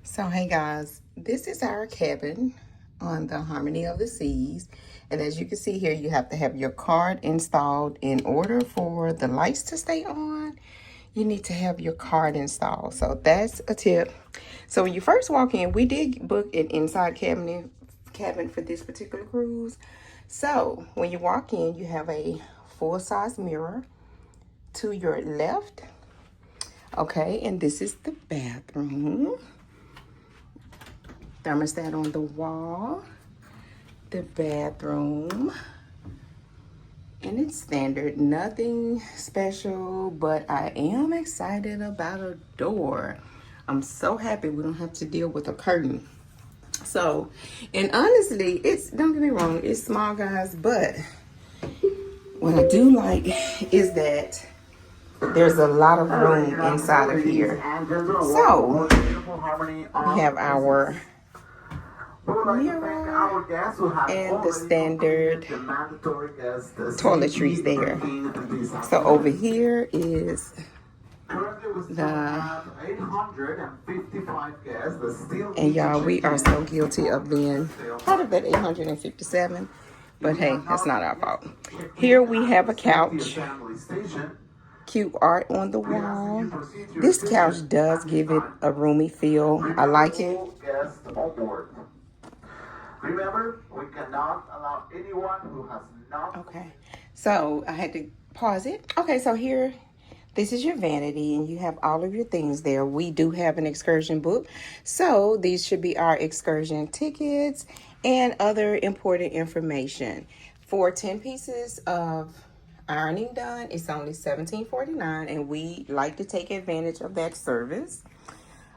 So hey guys, this is our cabin on the Harmony of the Seas. And as you can see here, you have to have your card installed. In order for the lights to stay on, you need to have your card installed. So that's a tip. So when you first walk in, we did book an inside cabin for this particular cruise. So when you walk in, you have a full-size mirror to your left. Okay, and this is the bathroom. Thermostat on the wall, the bathroom, and it's standard, nothing special, but I am excited about a door. I'm so happy we don't have to deal with a curtain. So, and honestly, don't get me wrong, it's small, guys, but what I do like is that there's a lot of room inside of here. So, we have our mirror and the standard toiletries there. So over here is and y'all, we are so guilty of being part of that 857, but hey, that's not our fault. Here we have a couch, cute art on the wall. This couch does give it a roomy feel. I like it. Remember, we cannot allow anyone who has not... Okay, so I had to pause it. Okay, so here, this is your vanity, and you have all of your things there. We do have an excursion book, so these should be our excursion tickets and other important information. For 10 pieces of ironing done, it's only $17.49, and we like to take advantage of that service.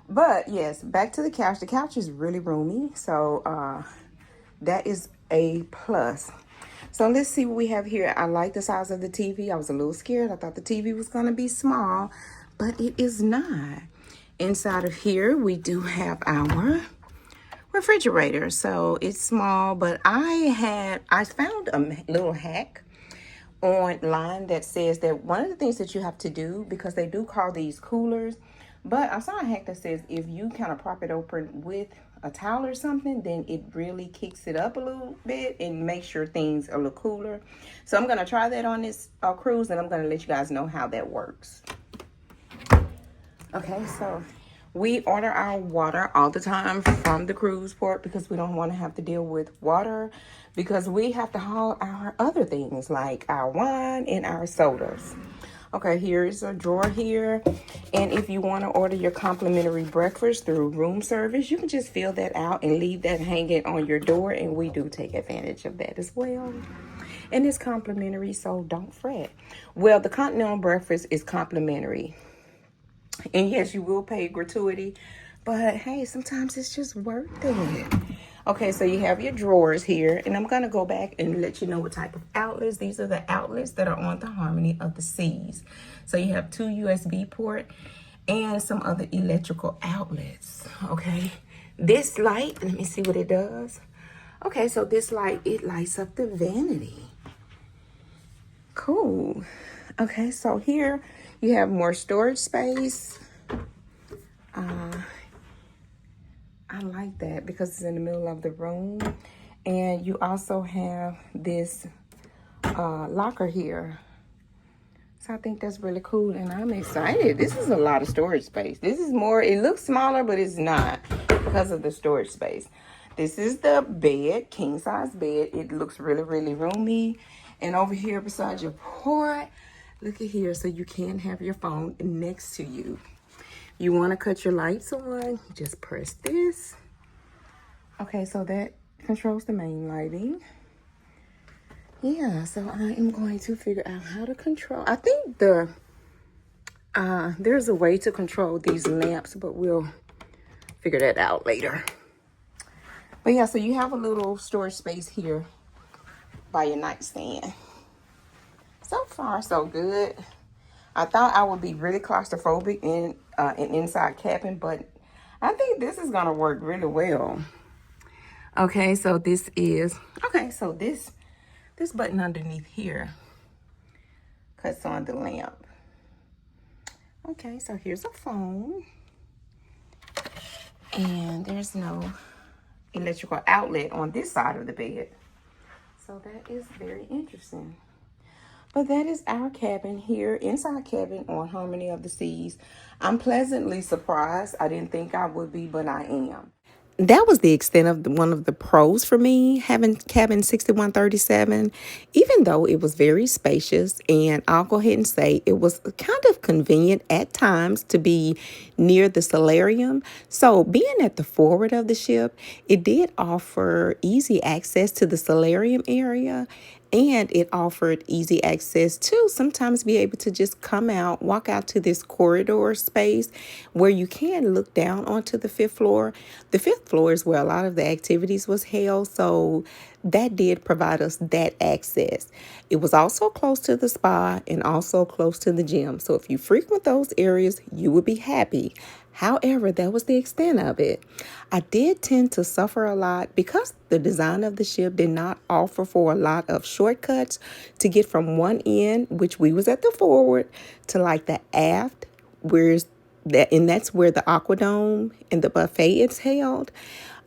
But yes, back to the couch. The couch is really roomy, so that is a plus. So let's see what we have here. I like the size of the TV. I was a little scared. I thought the TV was going to be small, but it is not. Inside of here, we do have our refrigerator. So it's small, but I found a little hack online that says that one of the things that you have to do, because they do call these coolers, but I saw a hack that says if you kind of prop it open with a towel or something, then it really kicks it up a little bit and makes sure things are a little cooler. So I'm going to try that on this cruise, and I'm going to let you guys know how that works. Okay, so we order our water all the time from the cruise port because we don't want to have to deal with water, because we have to haul our other things like our wine and our sodas. Okay, here's a drawer here. And if you want to order your complimentary breakfast through room service, you can just fill that out and leave that hanging on your door. And we do take advantage of that as well. And it's complimentary, so don't fret. Well, the continental breakfast is complimentary. And yes, you will pay gratuity. But hey, sometimes it's just worth it. Okay, so you have your drawers here, and I'm going to go back and let you know what type of outlets. These are the outlets that are on the Harmony of the Seas. So you have 2 USB port and some other electrical outlets, okay? This light, let me see what it does. Okay, so this light, it lights up the vanity. Cool. Okay, so here you have more storage space. I like that because it's in the middle of the room. And you also have this locker here. So I think that's really cool, and I'm excited. This is a lot of storage space. This is more, it looks smaller, but it's not because of the storage space. This is the bed, king size bed. It looks really, really roomy. And over here beside your port, look at here, so you can have your phone next to you. You want to cut your lights on, just press this. Okay, so that controls the main lighting. Yeah, so I am going to figure out how to control. I think there's a way to control these lamps, but we'll figure that out later. But yeah, so you have a little storage space here by your nightstand. So far, so good. I thought I would be really claustrophobic in an inside cabin, but I think this is gonna work really well. Okay, so this button underneath here cuts on the lamp. Okay, so here's a phone. And there's no electrical outlet on this side of the bed. So that is very interesting. But that is our cabin here, inside cabin on Harmony of the Seas. I'm pleasantly surprised. I didn't think I would be, but I am. That was the extent of one of the pros for me having cabin 6137, even though it was very spacious. And I'll go ahead and say it was kind of convenient at times to be near the solarium. So being at the forward of the ship, it did offer easy access to the solarium area. And it offered easy access to sometimes be able to just come out, walk out to this corridor space where you can look down onto the 5th floor. The 5th floor is where a lot of the activities was held, so that did provide us that access. It was also close to the spa and also close to the gym. So if you frequent those areas, you would be happy. However, that was the extent of it. I did tend to suffer a lot because the design of the ship did not offer for a lot of shortcuts to get from one end, which we was at the forward, to like the aft, and that's where the aquadome and the buffet is held.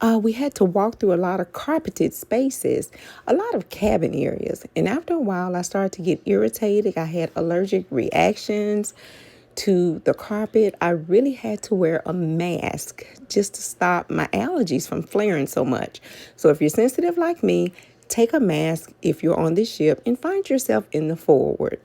We had to walk through a lot of carpeted spaces, a lot of cabin areas. And after a while, I started to get irritated. I had allergic reactions to the carpet. I really had to wear a mask just to stop my allergies from flaring so much. So if you're sensitive like me, take a mask if you're on this ship and find yourself in the forward.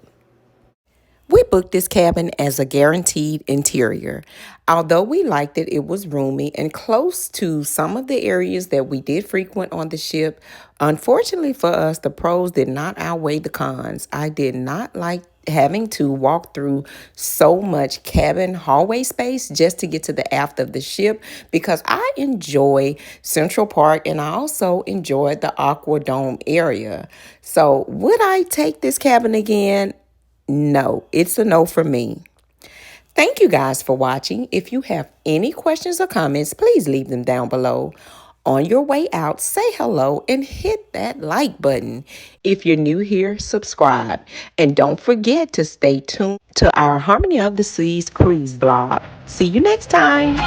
We booked this cabin as a guaranteed interior. Although we liked it, it was roomy and close to some of the areas that we did frequent on the ship. Unfortunately for us, the pros did not outweigh the cons. I did not like having to walk through so much cabin hallway space just to get to the aft of the ship because I enjoy Central Park and I also enjoy the Aquadome area. So would I take this cabin again? No, it's a no for me. Thank you guys for watching. If you have any questions or comments, please leave them down below. On your way out, say hello and hit that like button. If you're new here, subscribe. And don't forget to stay tuned to our Harmony of the Seas cruise blog. See you next time.